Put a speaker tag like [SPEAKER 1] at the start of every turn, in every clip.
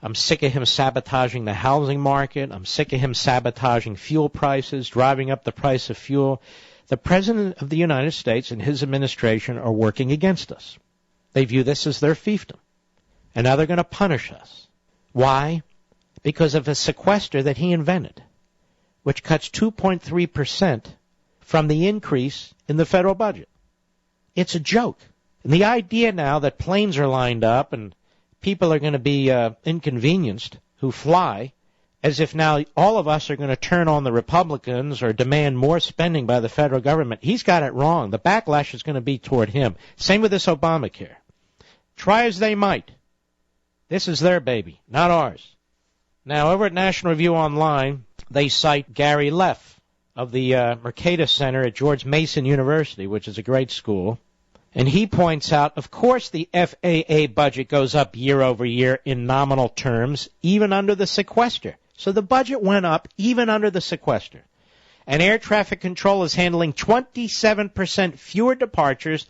[SPEAKER 1] I'm sick of him sabotaging the housing market. I'm sick of him sabotaging fuel prices, driving up the price of fuel. The President of the United States and his administration are working against us. They view this as their fiefdom. And now they're going to punish us. Why? Because of a sequester that he invented, which cuts 2.3% from the increase in the federal budget. It's a joke. And the idea now that planes are lined up and people are going to be inconvenienced who fly, as if now all of us are going to turn on the Republicans or demand more spending by the federal government. He's got it wrong. The backlash is going to be toward him. Same with this Obamacare. Try as they might. This is their baby, not ours. Now, over at National Review Online, they cite Gary Leff of the Mercatus Center at George Mason University, which is a great school. And he points out, of course, the FAA budget goes up year over year in nominal terms, even under the sequester. So the budget went up even under the sequester. And air traffic control is handling 27% fewer departures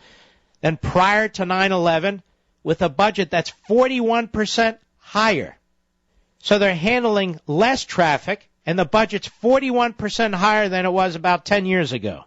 [SPEAKER 1] than prior to 9/11, with a budget that's 41% higher. So they're handling less traffic, and the budget's 41% higher than it was about 10 years ago.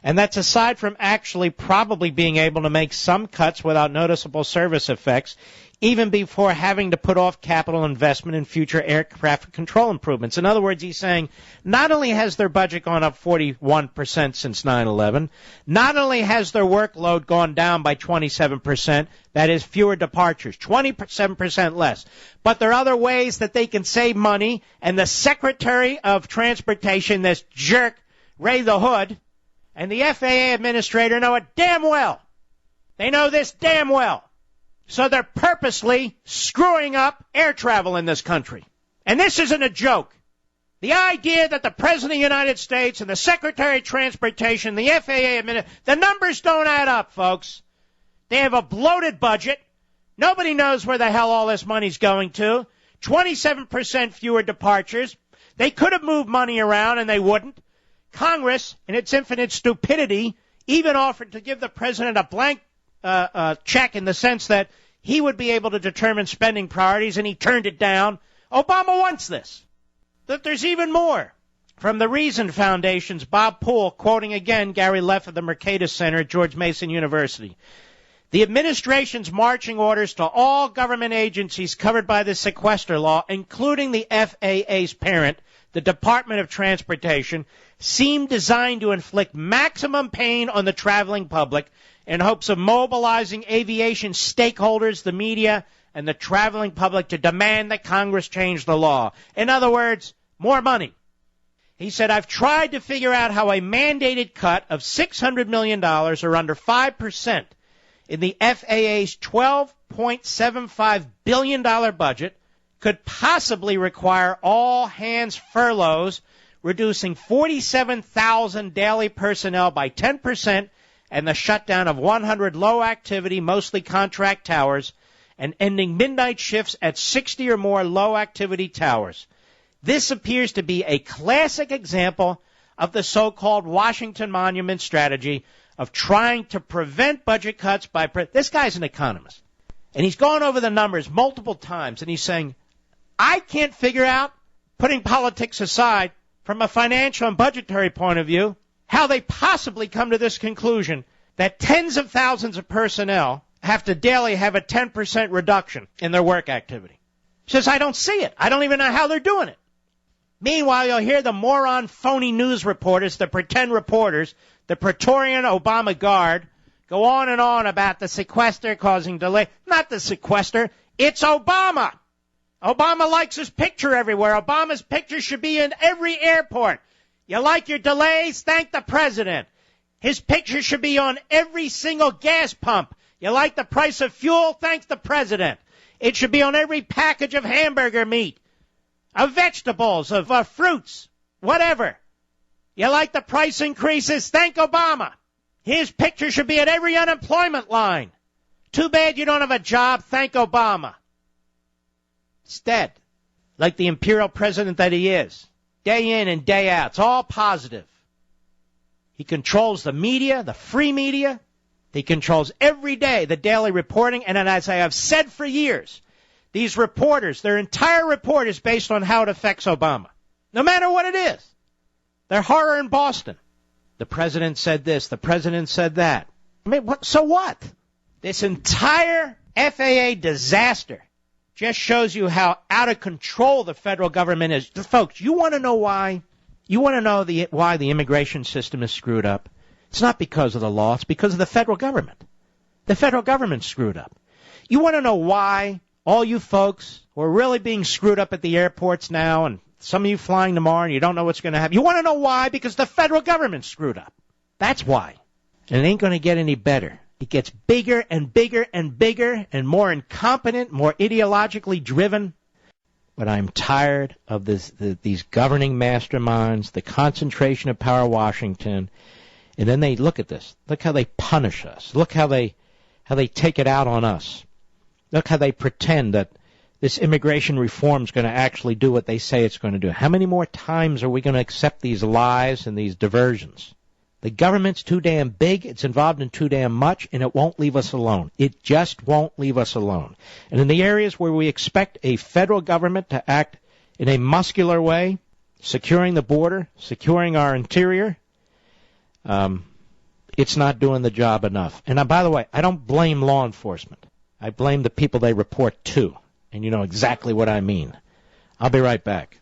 [SPEAKER 1] And that's aside from actually probably being able to make some cuts without noticeable service effects, even before having to put off capital investment in future air traffic control improvements. In other words, he's saying not only has their budget gone up 41% since 9/11, not only has their workload gone down by 27%, that is fewer departures, 27% less, but there are other ways that they can save money, and the Secretary of Transportation, this jerk, Ray the Hood, and the FAA administrator know it damn well. They know this damn well. So they're purposely screwing up air travel in this country. And this isn't a joke. The idea that the President of the United States and the Secretary of Transportation, the FAA administrator, the numbers don't add up, folks. They have a bloated budget. Nobody knows where the hell all this money's going to. 27% fewer departures. They could have moved money around and they wouldn't. Congress, in its infinite stupidity, even offered to give the president a blank check in the sense that he would be able to determine spending priorities, and he turned it down. Obama wants this. That there's even more. From the Reason Foundation's Bob Poole, quoting again Gary Leff of the Mercatus Center at George Mason University. The administration's marching orders to all government agencies covered by the sequester law, including the FAA's parent, the Department of Transportation, seem designed to inflict maximum pain on the traveling public in hopes of mobilizing aviation stakeholders, the media, and the traveling public to demand that Congress change the law. In other words, more money. He said, I've tried to figure out how a mandated cut of $600 million, or under 5%, in the FAA's $12.75 billion budget could possibly require all hands furloughs, reducing 47,000 daily personnel by 10%, and the shutdown of 100 low-activity, mostly contract towers, and ending midnight shifts at 60 or more low-activity towers. This appears to be a classic example of the so-called Washington Monument strategy of trying to prevent budget cuts by... This guy's an economist, and he's gone over the numbers multiple times, and he's saying, I can't figure out, putting politics aside, from a financial and budgetary point of view, how they possibly come to this conclusion that tens of thousands of personnel have to daily have a 10% reduction in their work activity. He says, I don't see it. I don't even know how they're doing it. Meanwhile, you'll hear the moron phony news reporters, the pretend reporters, the Praetorian Obama Guard, go on and on about the sequester causing delay. Not the sequester. It's Obama. Obama likes his picture everywhere. Obama's picture should be in every airport. You like your delays? Thank the president. His picture should be on every single gas pump. You like the price of fuel? Thank the president. It should be on every package of hamburger meat, of vegetables, of fruits, whatever. You like the price increases? Thank Obama. His picture should be at every unemployment line. Too bad you don't have a job. Thank Obama. Instead, like the imperial president that he is, day in and day out, it's all positive. He controls the media, the free media. He controls every day the daily reporting. And as I have said for years, These reporters, their entire report is based on how it affects Obama, no matter what it is. They're horror in Boston. The president said this, the president said that. I mean, so what? This entire FAA disaster just shows you how out of control the federal government is. Folks, you want to know why? You want to know why the immigration system is screwed up? It's not because of the law. It's because of the federal government. The federal government's screwed up. You want to know why all you folks who are really being screwed up at the airports now, and some of you flying tomorrow and you don't know what's going to happen. You want to know why? Because the federal government's screwed up. That's why. And it ain't going to get any better. It gets bigger and bigger and bigger and more incompetent, more ideologically driven. But I'm tired of these governing masterminds, the concentration of power in Washington. And then they look at this. Look how they punish us. Look how they take it out on us. Look how they pretend that this immigration reform is going to actually do what they say it's going to do. How many more times are we going to accept these lies and these diversions? The government's too damn big, it's involved in too damn much, and it won't leave us alone. It just won't leave us alone. And in the areas where we expect a federal government to act in a muscular way, securing the border, securing our interior, it's not doing the job enough. And by the way, I don't blame law enforcement. I blame the people they report to. And you know exactly what I mean. I'll be right back.